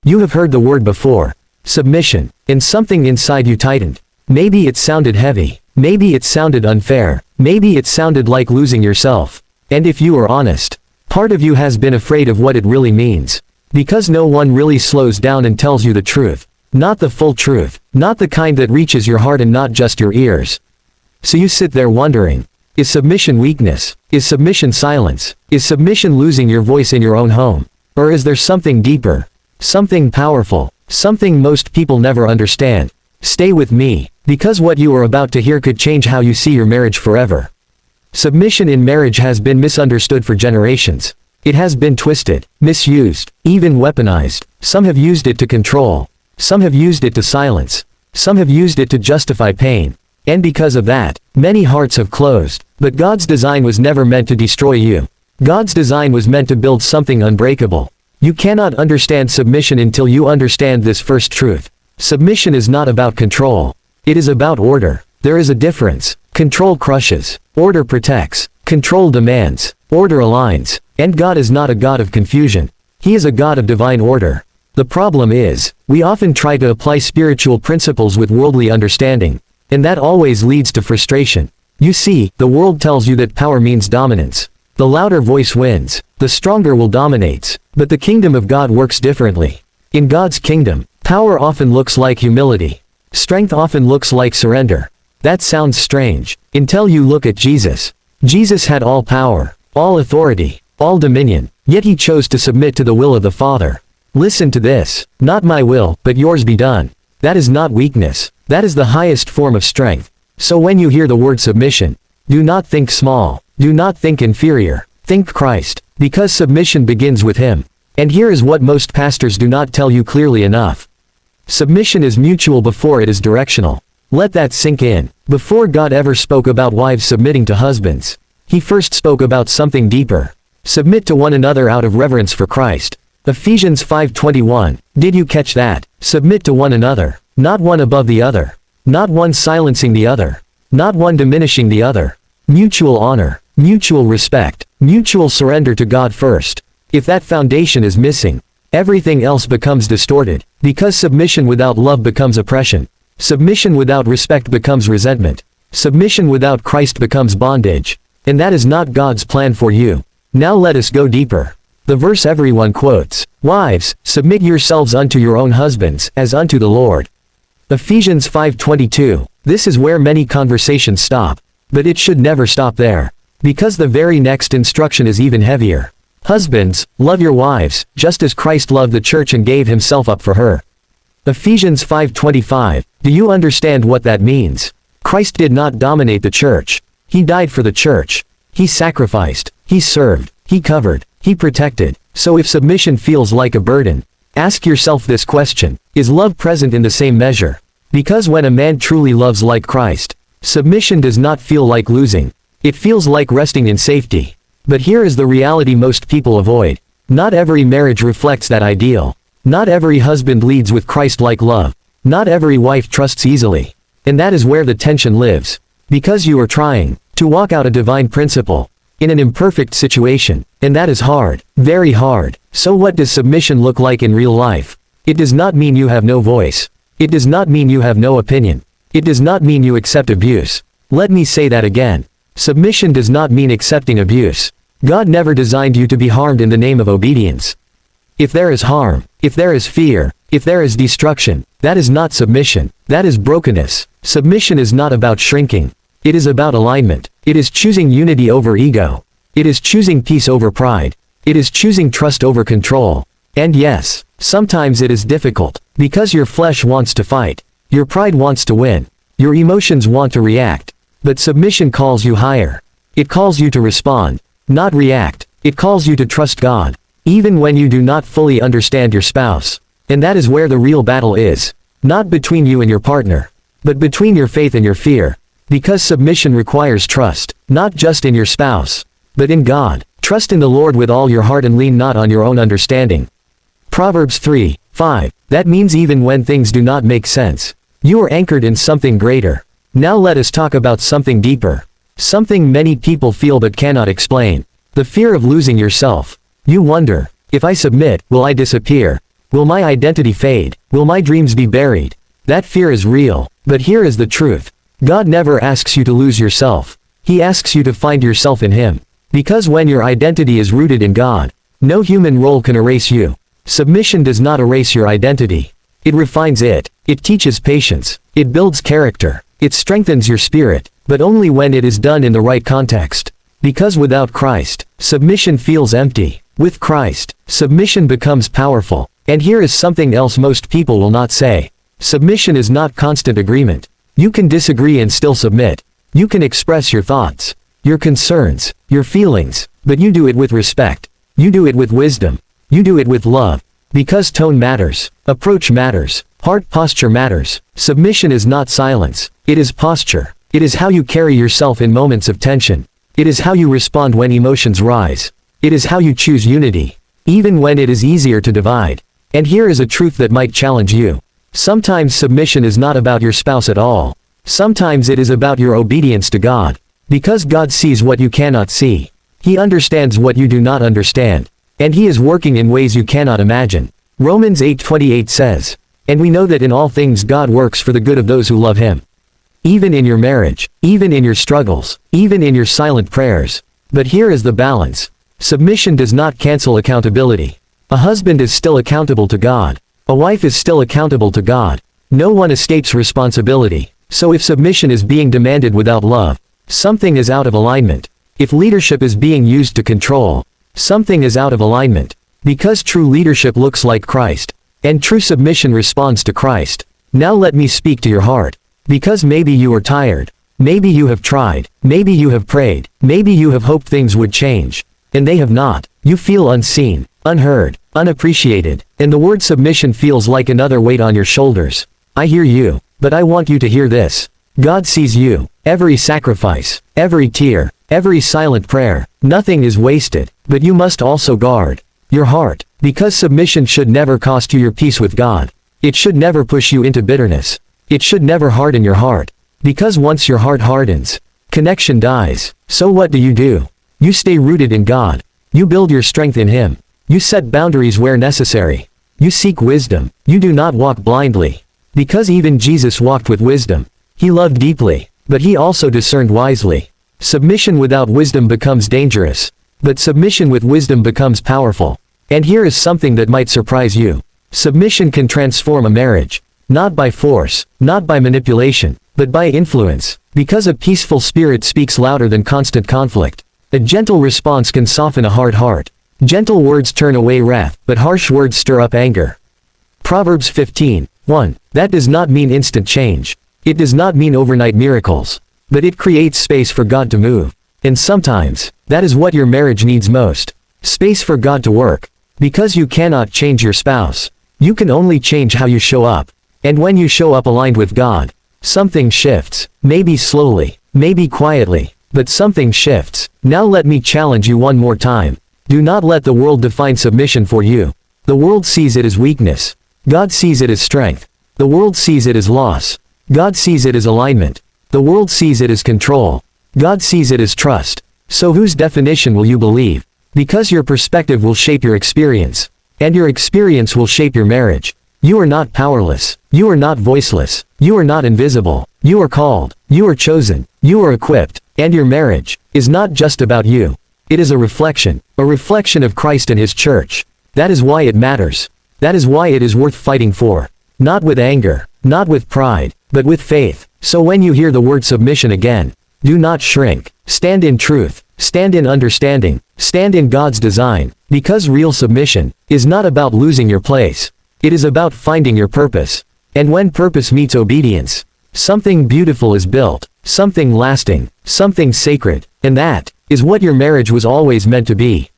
You have heard the word before. Submission. And something inside you tightened. Maybe it sounded heavy. Maybe it sounded unfair. Maybe it sounded like losing yourself. And if you are honest, part of you has been afraid of what it really means. Because no one really slows down and tells you the truth. Not the full truth. Not the kind that reaches your heart and not just your ears. So you sit there wondering, is submission weakness? Is submission silence? Is submission losing your voice in your own home? Or is there something deeper? Something powerful? Something most people never understand? Stay with me, because what you are about to hear could change how you see your marriage forever. Submission in marriage has been misunderstood for generations. It has been twisted, misused, even weaponized. Some have used it to control. Some have used it to silence. Some have used it to justify pain. And because of that, many hearts have closed. But God's design was never meant to destroy you. God's design was meant to build something unbreakable. You cannot understand submission until you understand this first truth. Submission is not about control. It is about order. There is a difference. Control crushes. Order protects. Control demands. Order aligns. And God is not a God of confusion. He is a God of divine order. The problem is, we often try to apply spiritual principles with worldly understanding. And that always leads to frustration. You see, the world tells you that power means dominance. The louder voice wins. The stronger will dominate. But the kingdom of God works differently. In God's kingdom, power often looks like humility. Strength often looks like surrender. That sounds strange, until you look at Jesus. Jesus had all power, all authority, all dominion, yet he chose to submit to the will of the Father. Listen to this, not my will, but yours be done. That is not weakness. That is the highest form of strength. So when you hear the word submission, do not think small. Do not think inferior. Think Christ. Because submission begins with him. And here is what most pastors do not tell you clearly enough. Submission is mutual before it is directional. Let that sink in. Before God ever spoke about wives submitting to husbands, he first spoke about something deeper. Submit to one another out of reverence for Christ. Ephesians 5:21. Did you catch that? Submit to one another. Not one above the other. Not one silencing the other. Not one diminishing the other. Mutual honor. Mutual respect. Mutual surrender to God first. If that foundation is missing, everything else becomes distorted. Because submission without love becomes oppression. Submission without respect becomes resentment. Submission without Christ becomes bondage. And that is not God's plan for you. Now let us go deeper. The verse everyone quotes, "Wives, submit yourselves unto your own husbands, as unto the Lord." Ephesians 5:22. This is where many conversations stop. But it should never stop there. Because the very next instruction is even heavier. Husbands, love your wives, just as Christ loved the church and gave himself up for her. Ephesians 5:25. Do you understand what that means? Christ did not dominate the church. He died for the church. He sacrificed. He served. He covered. He protected. So if submission feels like a burden, ask yourself this question: is love present in the same measure? Because when a man truly loves like Christ, submission does not feel like losing. It feels like resting in safety. But here is the reality most people avoid. Not every marriage reflects that ideal. Not every husband leads with Christ-like love. Not every wife trusts easily. And that is where the tension lives. Because you are trying to walk out a divine principle in an imperfect situation. And that is hard. Very hard. So what does submission look like in real life? It does not mean you have no voice. It does not mean you have no opinion. It does not mean you accept abuse. Let me say that again. Submission does not mean accepting abuse. God never designed you to be harmed in the name of obedience. If there is harm, if there is fear, if there is destruction, that is not submission. That is brokenness. Submission is not about shrinking. It is about alignment. It is choosing unity over ego. It is choosing peace over pride. It is choosing trust over control. And yes, sometimes it is difficult, because your flesh wants to fight. Your pride wants to win. Your emotions want to react. But submission calls you higher. It calls you to respond, not react. It calls you to trust God, even when you do not fully understand your spouse. And that is where the real battle is. Not between you and your partner, but between your faith and your fear. Because submission requires trust, not just in your spouse, but in God. Trust in the Lord with all your heart and lean not on your own understanding. Proverbs 3:5. That means even when things do not make sense, you are anchored in something greater. Now let us talk about something deeper. Something many people feel but cannot explain. The fear of losing yourself. You wonder, if I submit, will I disappear? Will my identity fade? Will my dreams be buried? That fear is real, but here is the truth. God never asks you to lose yourself. He asks you to find yourself in Him. Because when your identity is rooted in God, no human role can erase you. Submission does not erase your identity. It refines it. It teaches patience. It builds character. It strengthens your spirit, but only when it is done in the right context. Because without Christ, submission feels empty. With Christ, submission becomes powerful. And here is something else most people will not say. Submission is not constant agreement. You can disagree and still submit. You can express your thoughts, your concerns, your feelings, but you do it with respect. You do it with wisdom. You do it with love. Because tone matters. Approach matters. Heart posture matters. Submission is not silence. It is posture. It is how you carry yourself in moments of tension. It is how you respond when emotions rise. It is how you choose unity, even when it is easier to divide. And here is a truth that might challenge you. Sometimes submission is not about your spouse at all. Sometimes it is about your obedience to God. Because God sees what you cannot see. He understands what you do not understand. And He is working in ways you cannot imagine. Romans 8:28 says, "And we know that in all things God works for the good of those who love Him." Even in your marriage, even in your struggles, even in your silent prayers. But here is the balance. Submission does not cancel accountability. A husband is still accountable to God. A wife is still accountable to God. No one escapes responsibility. So if submission is being demanded without love, something is out of alignment. If leadership is being used to control, something is out of alignment. Because true leadership looks like Christ, and true submission responds to Christ. Now let me speak to your heart. Because maybe you are tired. Maybe you have tried. Maybe you have prayed. Maybe you have hoped things would change. And they have not. You feel unseen, unheard, unappreciated, and the word submission feels like another weight on your shoulders. I hear you, but I want you to hear this. God sees you. Every sacrifice, every tear, every silent prayer, nothing is wasted, but you must also guard your heart, because submission should never cost you your peace with God. It should never push you into bitterness. It should never harden your heart. Because once your heart hardens, connection dies. So what do? You stay rooted in God. You build your strength in Him. You set boundaries where necessary. You seek wisdom. You do not walk blindly. Because even Jesus walked with wisdom. He loved deeply, but He also discerned wisely. Submission without wisdom becomes dangerous. But submission with wisdom becomes powerful. And here is something that might surprise you. Submission can transform a marriage. Not by force, not by manipulation, but by influence. Because a peaceful spirit speaks louder than constant conflict. A gentle response can soften a hard heart. Gentle words turn away wrath, but harsh words stir up anger. Proverbs 15:1. That does not mean instant change. It does not mean overnight miracles. But it creates space for God to move. And sometimes, that is what your marriage needs most. Space for God to work. Because you cannot change your spouse. You can only change how you show up. And when you show up aligned with God, something shifts. Maybe slowly, maybe quietly, but something shifts. Now let me challenge you one more time. Do not let the world define submission for you. The world sees it as weakness. God sees it as strength. The world sees it as loss. God sees it as alignment. The world sees it as control. God sees it as trust. So whose definition will you believe? Because your perspective will shape your experience. And your experience will shape your marriage. You are not powerless. You are not voiceless. You are not invisible. You are called. You are chosen. You are equipped. And your marriage is not just about you. It is a reflection of Christ and His church. That is why it matters. That is why it is worth fighting for. Not with anger, not with pride, but with faith. So when you hear the word submission again, do not shrink. Stand in truth. Stand in understanding. Stand in God's design. Because real submission is not about losing your place. It is about finding your purpose. And when purpose meets obedience, something beautiful is built, something lasting, something sacred, and that is what your marriage was always meant to be.